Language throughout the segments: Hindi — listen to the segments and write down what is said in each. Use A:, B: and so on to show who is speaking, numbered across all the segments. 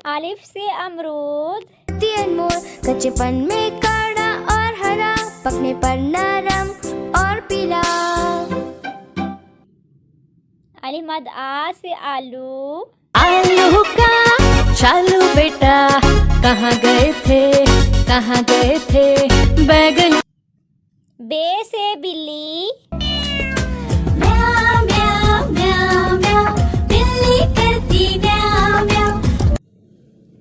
A: अलिफ से अमरूद,
B: कच्चेपन में काड़ा और हरा, पकने पर नरम और पीला।
A: अलिफ मद आ से आलू,
B: आलू का चालू बेटा, कहाँ गए थे बैगन।
A: बे से बिल्ली,
B: म्याऊ म्याऊ म्याऊ म्याऊ, बिल्ली करती म्याऊ म्याऊ।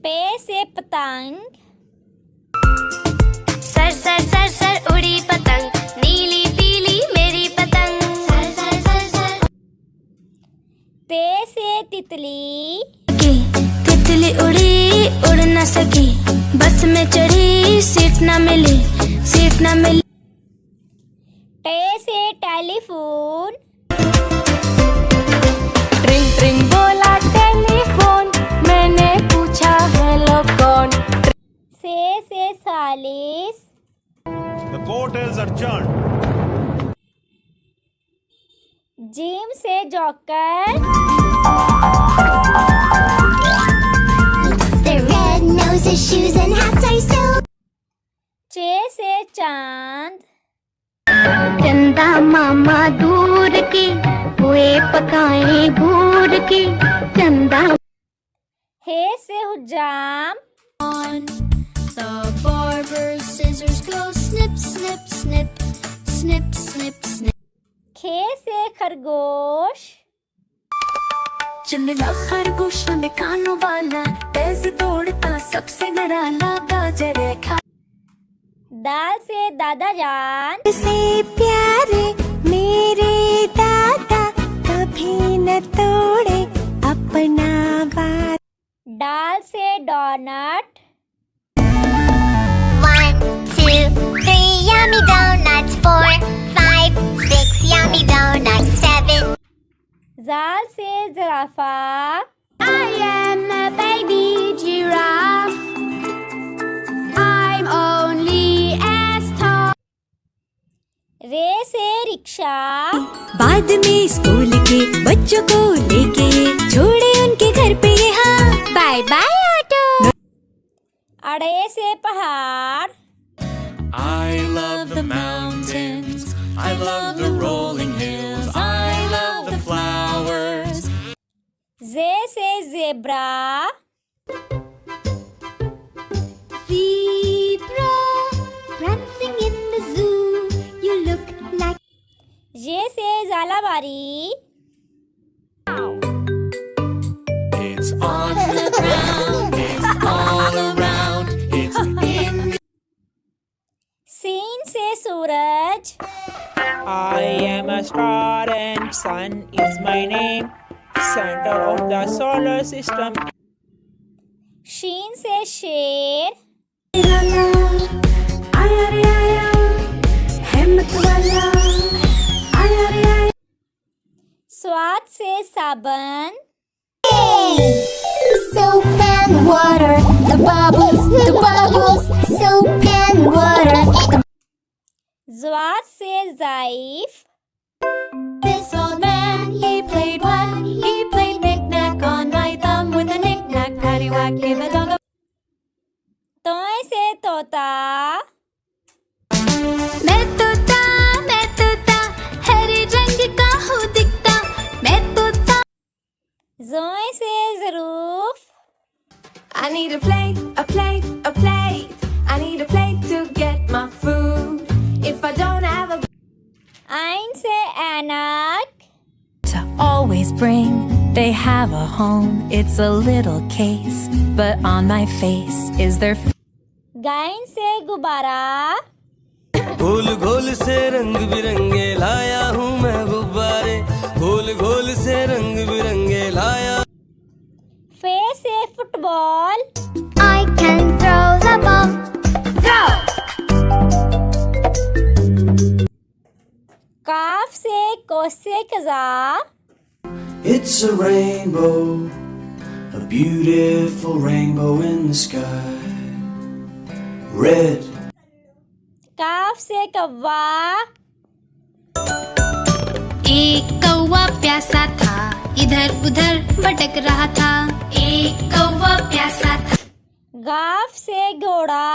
A: पे से पतंग,
B: सर सर सर सर उड़ी पतंग, नीली पीली मेरी पतंग। Sir sir sir sir.
A: ते से तितली,
B: तितली उड़ी उड़ न सकी, बस में चढ़ी सीट न मिली।
A: टे से टेलीफोन,
B: ट्रिंग ट्रिंग बोला टेलीफोन, मैंने पूछा हेलो कौन।
A: से सालिस,
C: The court is adjourned.
A: Gym से joker,
D: Their red noses, shoes, and hats are so.
A: चे से चांद,
D: चंदा मामा दूर के, हुए पकाए घूर के, चंदा।
A: हे से हुजाम,
B: The barber's scissors go snip snip snip, snip snip snip.
A: खे से खरगोश,
B: चंदला खरगोश में कानों वाला, तेज दौड़ता सबसे डराना, गाजर खा।
A: दाल से दादा जान,
D: से प्यारे मेरे दादा, कभी न तोड़े अपना वादा।
A: डाल से donut,
D: 1, 2, 3 yummy donuts, 4, 5, 6 yummy donuts, 7.
A: जाल से जिराफा,
D: I am a baby giraffe. I'm only as tall.
A: रे से रिक्शा,
B: बाद में स्कूल के बच्चों को लेके छोड़े उनके घर पे यहाँ, बाय बाय ऑटो।
A: अड़े से पहाड़,
E: I love the mountains, I love the rolling hills, I love the flowers.
A: जे से zebra,
D: Zebra prancing in the zoo. You look like.
A: ये से झालाबारी,
E: It's on the ground, it's all around, it's in.
A: सीन से सूरज,
F: I am a star and sun is my name, center of the solar system.
A: शीन से शेर,
B: आया रे आया, हिम्मत वाला, आया रे आया।
A: स्वाद से साबन,
D: Soap and water, the bubbles, soap and water.
A: ज्वाद से ज़ाइफ,
B: This old man, he played what? He played knick-knack on my thumb with a knick-knack, paddywhack, give a dog a...
A: तोय से तोता,
B: मैं तोता, हरे रंग का हूँ दिखता, मैं तोता।
A: जोय से Zaroof,
B: I need a plate, a plate, a plate. I need a plate to get my food. If I don't have a
A: आइन से ऐनक,
G: to always bring. They have a home, it's a little case, but on my face is their
A: again से गुब्बारा,
H: गोल गोल से रंग बिरंगे लाया हूँ मैं गुब्बारे, गोल गोल से रंग बिरंगे लाया।
A: फे से football,
D: I can throw the ball. Throw.
A: काफ से कोसे कज़ा,
I: It's a rainbow, a beautiful rainbow in the sky. Red.
A: काफ से कौवा,
B: एक कौवा प्यासा था, इधर उधर भटक रहा था। एक एक कौवा प्यासा था।
A: गाफ से घोड़ा।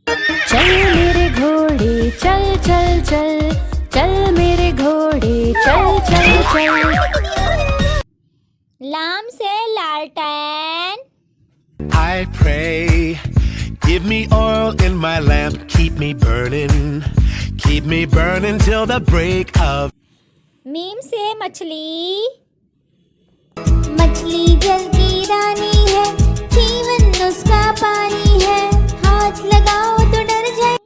G: चल मेरे घोड़े चल चल चल, चल मेरे घोड़े चल चल चल।
A: लाम से लालटेन।
C: I pray, give me oil in my lamp, keep me burning till the break of.
A: Meme से मछली।
D: मछली जल की रानी है, जीवन उसका पानी है, हाथ लगाओ तो डर जाए।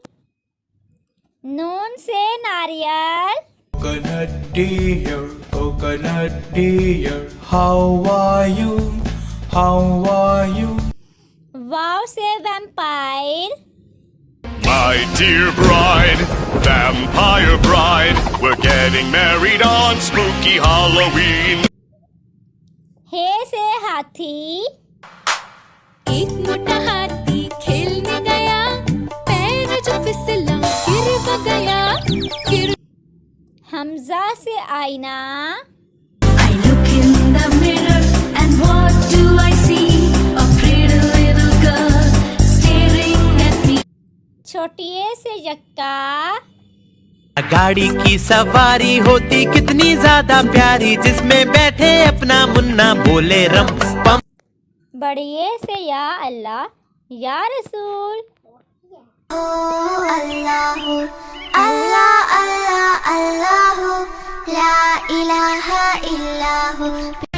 A: नून से नारियल।
I: Coconut dear, how are you? How are you?
A: वाव से vampire.
E: My dear bride, vampire bride, we're getting married on spooky Halloween.
A: हे से हाथी।
B: एक मोटा हाथी खेलने गया, पैर जो फिसला गिर गया।
A: हमजा से आईना।
B: I look in the mirror and what do I see? A pretty little girl staring at me.
A: छोटिए से यक्का।
H: गाड़ी की सवारी होती कितनी ज्यादा प्यारी, जिसमें बैठे अपना मुन्ना बोले रम पम।
A: बड़िए से या अल्लाह या रसूल।
D: अल्लाह अल्लाह अल्लाह अल्लाह ला इलाहा इल्लल्लाह।